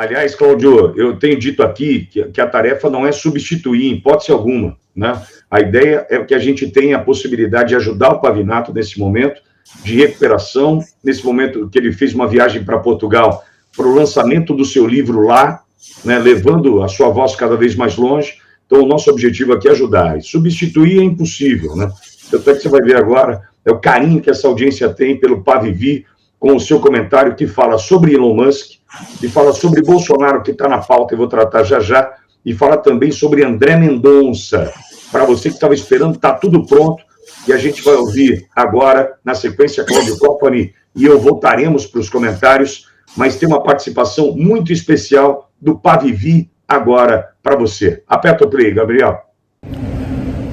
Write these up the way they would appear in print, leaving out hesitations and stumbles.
Aliás, Cláudio, eu tenho dito aqui que a tarefa não é substituir, em hipótese alguma, né? A ideia é que a gente tenha a possibilidade de ajudar o Pavinato nesse momento de recuperação, nesse momento que ele fez uma viagem para Portugal, para o lançamento do seu livro lá, né, levando a sua voz cada vez mais longe. Então, o nosso objetivo aqui é ajudar. E substituir é impossível, né? Tanto é que você vai ver agora o carinho que essa audiência tem pelo Pavivi, com o seu comentário que fala sobre Elon Musk, e fala sobre Bolsonaro, que está na pauta, eu vou tratar já já, e fala também sobre André Mendonça. Para você que estava esperando, está tudo pronto, e a gente vai ouvir agora, na sequência, Cláudio Copani e eu voltaremos para os comentários, mas tem uma participação muito especial do Pavivi agora para você. Aperta o play, Gabriel.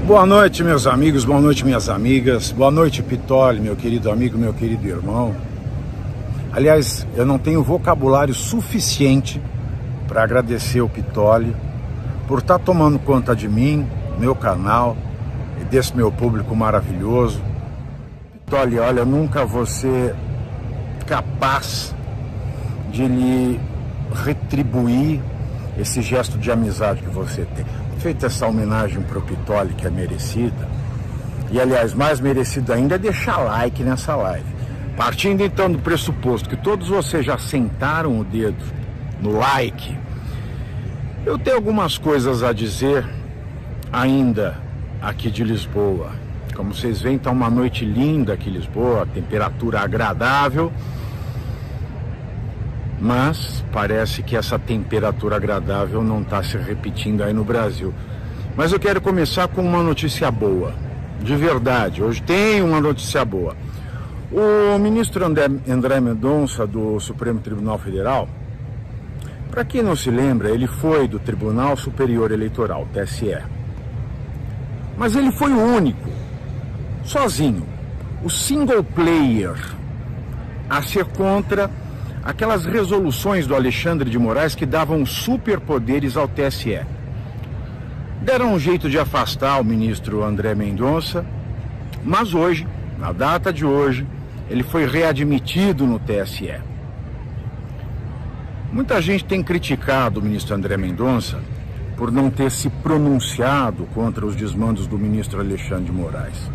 Boa noite, meus amigos, boa noite, minhas amigas, boa noite, Pitoli, meu querido amigo, meu querido irmão. Aliás, eu não tenho vocabulário suficiente para agradecer o Pitoli por estar tomando conta de mim, meu canal e desse meu público maravilhoso. Pitoli, olha, eu nunca vou ser capaz de lhe retribuir esse gesto de amizade que você tem. Feita essa homenagem para o Pitoli, que é merecida, e aliás, mais merecido ainda é deixar like nessa live. Partindo então do pressuposto que todos vocês já sentaram o dedo no like, eu tenho algumas coisas a dizer ainda aqui de Lisboa. Como vocês veem, está uma noite linda aqui em Lisboa, temperatura agradável, mas parece que essa temperatura agradável não está se repetindo aí no Brasil. Mas eu quero começar com uma notícia boa, de verdade. Hoje tem uma notícia boa. O ministro André Mendonça, do Supremo Tribunal Federal, para quem não se lembra, ele foi do Tribunal Superior Eleitoral, TSE. Mas ele foi o único, sozinho, o single player, a ser contra aquelas resoluções do Alexandre de Moraes que davam superpoderes ao TSE. Deram um jeito de afastar o ministro André Mendonça, mas hoje, na data de hoje, ele foi readmitido no TSE. Muita gente tem criticado o ministro André Mendonça por não ter se pronunciado contra os desmandos do ministro Alexandre de Moraes.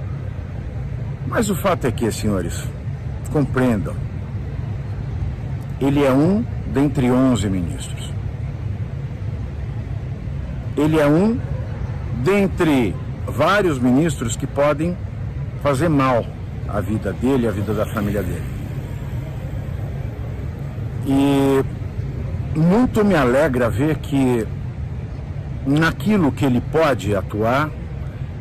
Mas o fato é que, senhores, compreendam, ele é um dentre 11 ministros. Ele é um dentre vários ministros que podem fazer mal à vida dele, à vida da família dele. E muito me alegra ver que naquilo que ele pode atuar,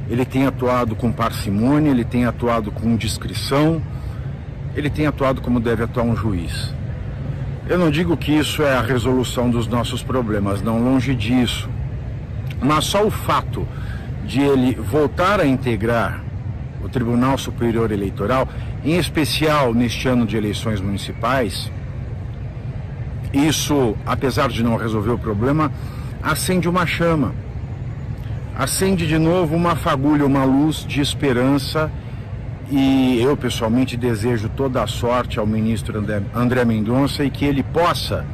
ele tem atuado com parcimônia, ele tem atuado com discrição, ele tem atuado como deve atuar um juiz. Eu não digo que isso é a resolução dos nossos problemas, não, longe disso. Mas só o fato de ele voltar a integrar o Tribunal Superior Eleitoral, em especial neste ano de eleições municipais, isso, apesar de não resolver o problema, acende uma chama, acende de novo uma fagulha, uma luz de esperança. E eu pessoalmente desejo toda a sorte ao ministro André Mendonça e que ele possa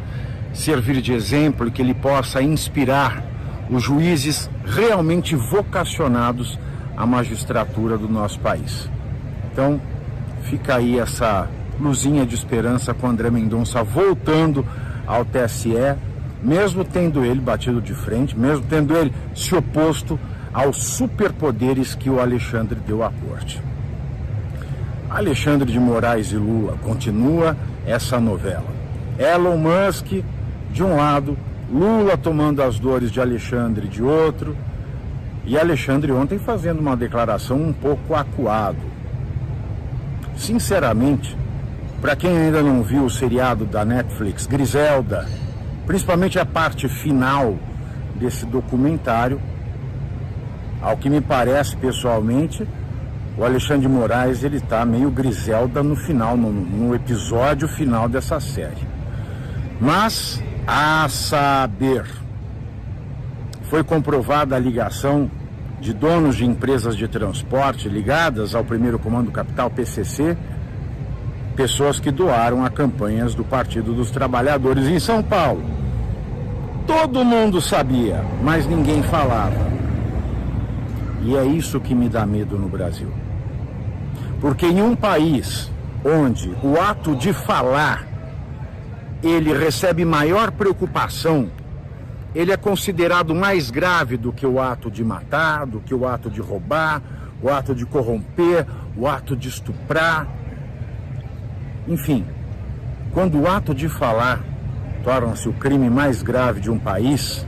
servir de exemplo e que ele possa inspirar os juízes realmente vocacionados à magistratura do nosso país. Então, fica aí essa luzinha de esperança com André Mendonça voltando ao TSE, mesmo tendo ele batido de frente, mesmo tendo ele se oposto aos superpoderes que o Alexandre deu à corte. Alexandre de Moraes e Lula, continua essa novela. Elon Musk de um lado, Lula tomando as dores de Alexandre de outro, e Alexandre ontem fazendo uma declaração um pouco acuado. Sinceramente, para quem ainda não viu o seriado da Netflix, Griselda, principalmente a parte final desse documentário, ao que me parece pessoalmente, o Alexandre de Moraes, ele está meio Griselda no final, no episódio final dessa série. Mas, a saber, foi comprovada a ligação de donos de empresas de transporte ligadas ao Primeiro Comando Capital, PCC, pessoas que doaram a campanhas do Partido dos Trabalhadores em São Paulo. Todo mundo sabia, mas ninguém falava. E é isso que me dá medo no Brasil. Porque em um país onde o ato de falar, ele recebe maior preocupação, ele é considerado mais grave do que o ato de matar, do que o ato de roubar, o ato de corromper, o ato de estuprar. Enfim, quando o ato de falar torna-se o crime mais grave de um país,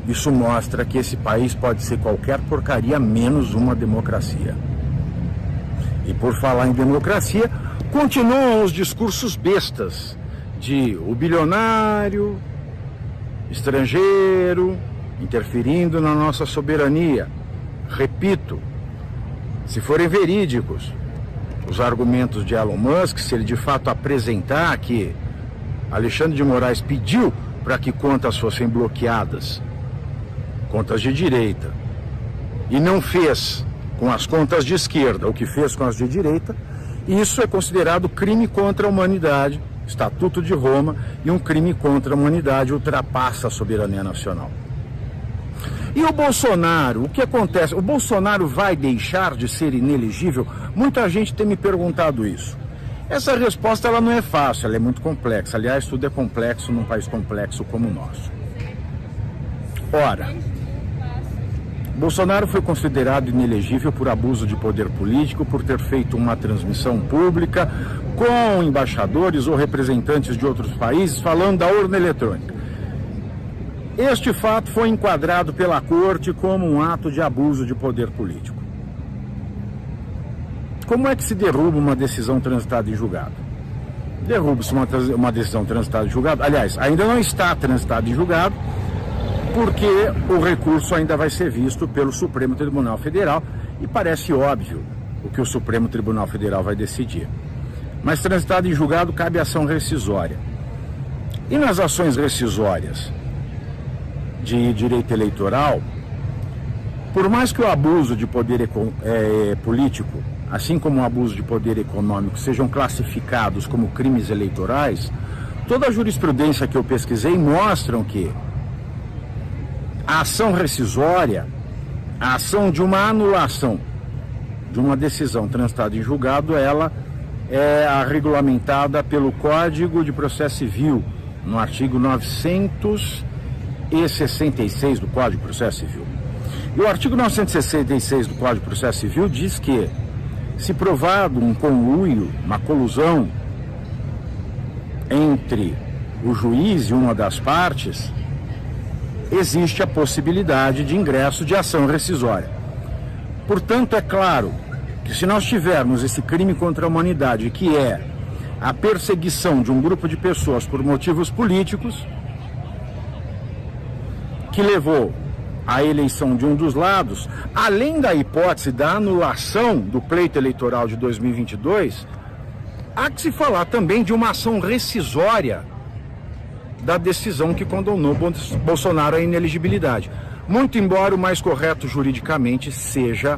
isso mostra que esse país pode ser qualquer porcaria menos uma democracia. E por falar em democracia, continuam os discursos bestas de o bilionário, estrangeiro, interferindo na nossa soberania. Repito, se forem verídicos os argumentos de Elon Musk, se ele de fato apresentar que Alexandre de Moraes pediu para que contas fossem bloqueadas, contas de direita, e não fez com as contas de esquerda o que fez com as de direita, isso é considerado crime contra a humanidade, Estatuto de Roma, e um crime contra a humanidade ultrapassa a soberania nacional. E o Bolsonaro, o que acontece? O Bolsonaro vai deixar de ser inelegível? Muita gente tem me perguntado isso. Essa resposta ela não é fácil, ela é muito complexa. Aliás, tudo é complexo num país complexo como o nosso. Ora, Bolsonaro foi considerado inelegível por abuso de poder político, por ter feito uma transmissão pública com embaixadores ou representantes de outros países falando da urna eletrônica. Este fato foi enquadrado pela Corte como um ato de abuso de poder político. Como é que se derruba uma decisão transitada em julgado? Derruba-se uma decisão transitada em julgado. Aliás, ainda não está transitada em julgado, porque o recurso ainda vai ser visto pelo Supremo Tribunal Federal e parece óbvio o que o Supremo Tribunal Federal vai decidir. Mas transitado em julgado cabe ação rescisória. E nas ações rescisórias de direito eleitoral, por mais que o abuso de poder político, assim como o abuso de poder econômico, sejam classificados como crimes eleitorais, toda a jurisprudência que eu pesquisei mostram que a ação rescisória, a ação de uma anulação de uma decisão transitada em julgado, ela é regulamentada pelo Código de Processo Civil, no artigo 966 do Código de Processo Civil. E o artigo 966 do Código de Processo Civil diz que, se provado um conluio, uma colusão entre o juiz e uma das partes, existe a possibilidade de ingresso de ação rescisória. Portanto, é claro que se nós tivermos esse crime contra a humanidade, que é a perseguição de um grupo de pessoas por motivos políticos, que levou à eleição de um dos lados, além da hipótese da anulação do pleito eleitoral de 2022, há que se falar também de uma ação rescisória da decisão que condenou Bolsonaro à inelegibilidade. Muito embora o mais correto juridicamente seja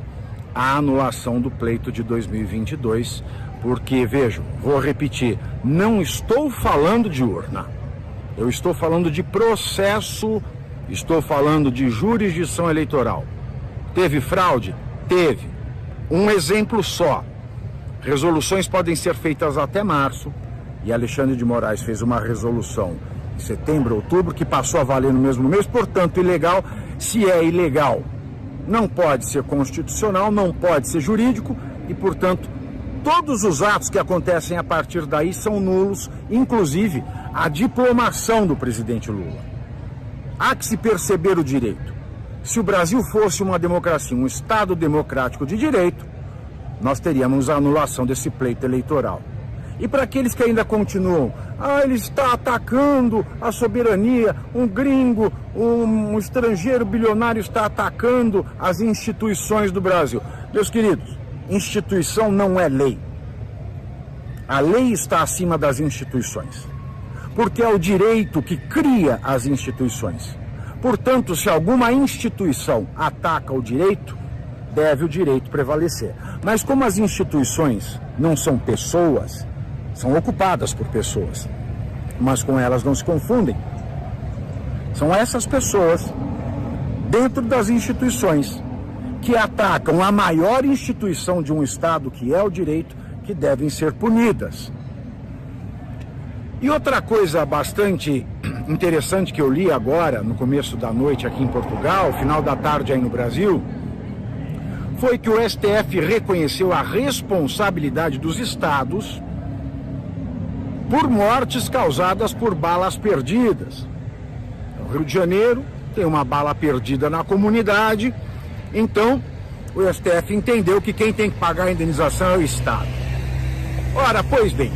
a anulação do pleito de 2022, porque, vejam, vou repetir, não estou falando de urna, eu estou falando de processo, estou falando de jurisdição eleitoral. Teve fraude? Teve. Um exemplo só. Resoluções podem ser feitas até março, e Alexandre de Moraes fez uma resolução em setembro, outubro, que passou a valer no mesmo mês, portanto, ilegal. Se é ilegal, não pode ser constitucional, não pode ser jurídico, e, portanto, todos os atos que acontecem a partir daí são nulos, inclusive a diplomação do presidente Lula. Há que se perceber o direito. Se o Brasil fosse uma democracia, um Estado democrático de direito, nós teríamos a anulação desse pleito eleitoral. E para aqueles que ainda continuam, ele está atacando a soberania, um gringo, um estrangeiro bilionário está atacando as instituições do Brasil. Meus queridos, instituição não é lei. A lei está acima das instituições, porque é o direito que cria as instituições. Portanto, se alguma instituição ataca o direito, deve o direito prevalecer. Mas como as instituições não são pessoas, são ocupadas por pessoas, mas com elas não se confundem, São essas pessoas, dentro das instituições, que atacam a maior instituição de um Estado, que é o direito, que devem ser punidas. E outra coisa bastante interessante que eu li agora, no começo da noite aqui em Portugal, final da tarde aí no Brasil, foi que o STF reconheceu a responsabilidade dos estados por mortes causadas por balas perdidas. No Rio de Janeiro tem uma bala perdida na comunidade, então o STF entendeu que quem tem que pagar a indenização é o Estado. Ora, pois bem,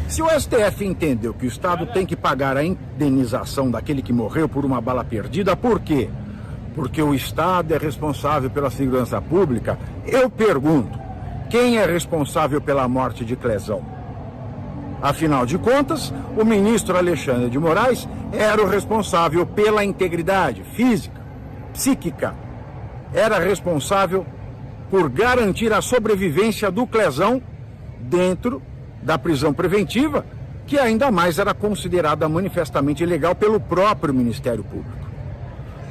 se o STF entendeu que o Estado tem que pagar a indenização daquele que morreu por uma bala perdida, por quê? Porque o Estado é responsável pela segurança pública. Eu pergunto, quem é responsável pela morte de Clezão? Afinal de contas, o ministro Alexandre de Moraes era o responsável pela integridade física, psíquica. Era responsável por garantir a sobrevivência do Clezão dentro da prisão preventiva, que ainda mais era considerada manifestamente ilegal pelo próprio Ministério Público.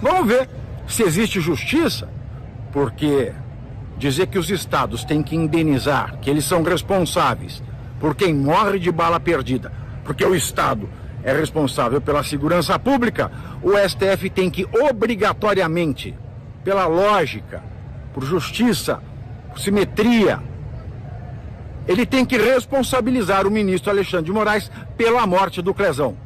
Vamos ver se existe justiça, porque dizer que os estados têm que indenizar, que eles são responsáveis por quem morre de bala perdida, porque o Estado é responsável pela segurança pública, o STF tem que obrigatoriamente, pela lógica, por justiça, por simetria, ele tem que responsabilizar o ministro Alexandre de Moraes pela morte do Clezão.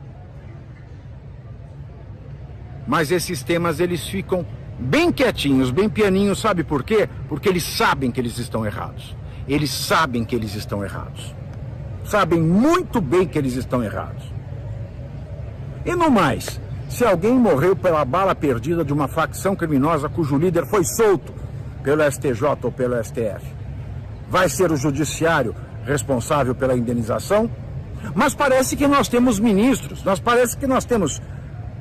Mas esses temas, eles ficam bem quietinhos, bem pianinhos, sabe por quê? Porque eles sabem que eles estão errados. Eles sabem que eles estão errados. Sabem muito bem que eles estão errados. E no mais, se alguém morreu pela bala perdida de uma facção criminosa cujo líder foi solto pelo STJ ou pelo STF, vai ser o judiciário responsável pela indenização? Mas parece que nós temos ministros, parece que nós temos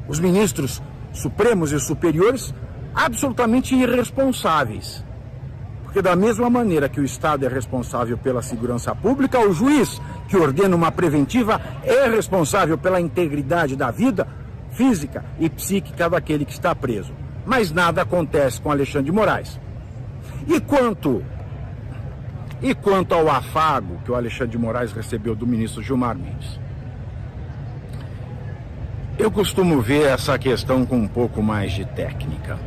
os ministros supremos e superiores absolutamente irresponsáveis. Porque da mesma maneira que o Estado é responsável pela segurança pública, o juiz que ordena uma preventiva é responsável pela integridade da vida física e psíquica daquele que está preso. Mas nada acontece com Alexandre de Moraes. E quanto ao afago que o Alexandre de Moraes recebeu do ministro Gilmar Mendes, eu costumo ver essa questão com um pouco mais de técnica.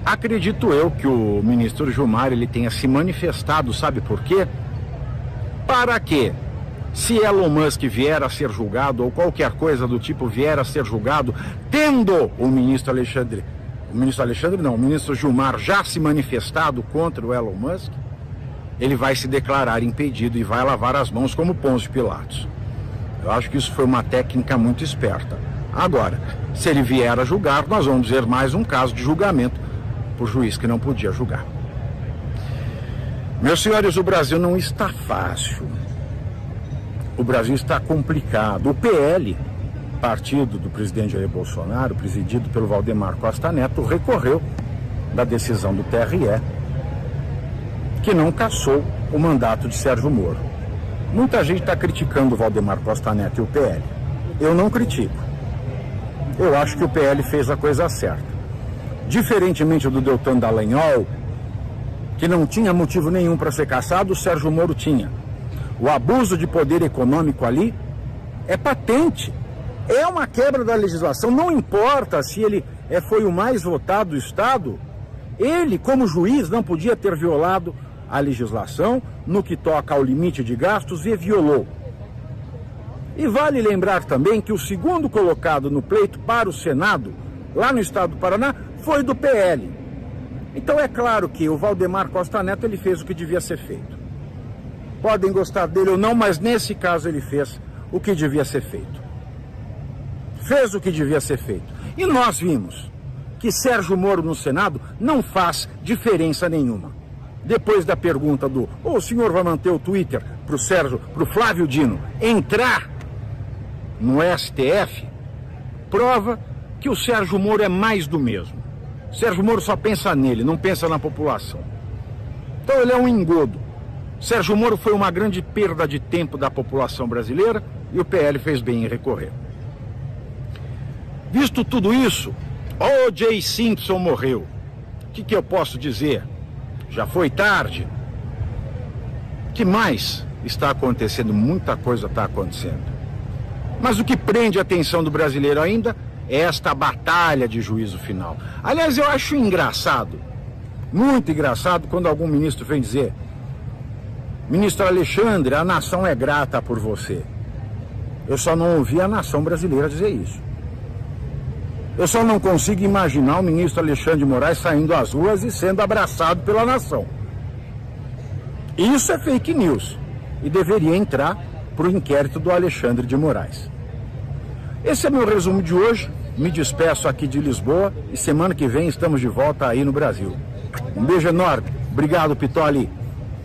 Acredito eu que o ministro Gilmar, ele tenha se manifestado, sabe por quê? Para que, se Elon Musk vier a ser julgado, ou qualquer coisa do tipo vier a ser julgado, tendo o ministro Gilmar já se manifestado contra o Elon Musk, ele vai se declarar impedido e vai lavar as mãos como Pôncio Pilatos. Eu acho que isso foi uma técnica muito esperta. Agora, se ele vier a julgar, nós vamos ver mais um caso de julgamento por juiz que não podia julgar. Meus senhores, o Brasil não está fácil. O Brasil está complicado. O PL, partido do presidente Jair Bolsonaro, presidido pelo Valdemar Costa Neto, recorreu da decisão do TRE, que não cassou o mandato de Sérgio Moro. Muita gente está criticando o Valdemar Costa Neto e o PL. Eu não critico. Eu acho que o PL fez a coisa certa. Diferentemente do Deltan Dallagnol, que não tinha motivo nenhum para ser cassado, o Sérgio Moro tinha. O abuso de poder econômico ali é patente. É uma quebra da legislação. Não importa se ele foi o mais votado do Estado, ele, como juiz, não podia ter violado a legislação no que toca ao limite de gastos e violou. E vale lembrar também que o segundo colocado no pleito para o Senado, lá no estado do Paraná, foi do PL. Então é claro que o Valdemar Costa Neto, ele fez o que devia ser feito. Podem gostar dele ou não, mas nesse caso ele fez o que devia ser feito. Fez o que devia ser feito. E nós vimos que Sérgio Moro no Senado não faz diferença nenhuma. Depois da pergunta do o senhor vai manter o Twitter pro Flávio Dino entrar no STF, prova que o Sérgio Moro é mais do mesmo. Sérgio Moro só pensa nele, não pensa na população. Então ele é um engodo. Sérgio Moro foi uma grande perda de tempo da população brasileira e o PL fez bem em recorrer. Visto tudo isso, O.J. Simpson morreu. O que eu posso dizer? Já foi tarde. O que mais está acontecendo? Muita coisa está acontecendo. Mas o que prende a atenção do brasileiro ainda é esta batalha de juízo final. Aliás, eu acho engraçado, muito engraçado, quando algum ministro vem dizer: ministro Alexandre, a nação é grata por você. Eu só não ouvi a nação brasileira dizer isso. Eu só não consigo imaginar o ministro Alexandre de Moraes saindo às ruas e sendo abraçado pela nação. Isso é fake news e deveria entrar para o inquérito do Alexandre de Moraes. Esse é meu resumo de hoje. Me despeço aqui de Lisboa e semana que vem estamos de volta aí no Brasil. Um beijo enorme. Obrigado, Pitoli.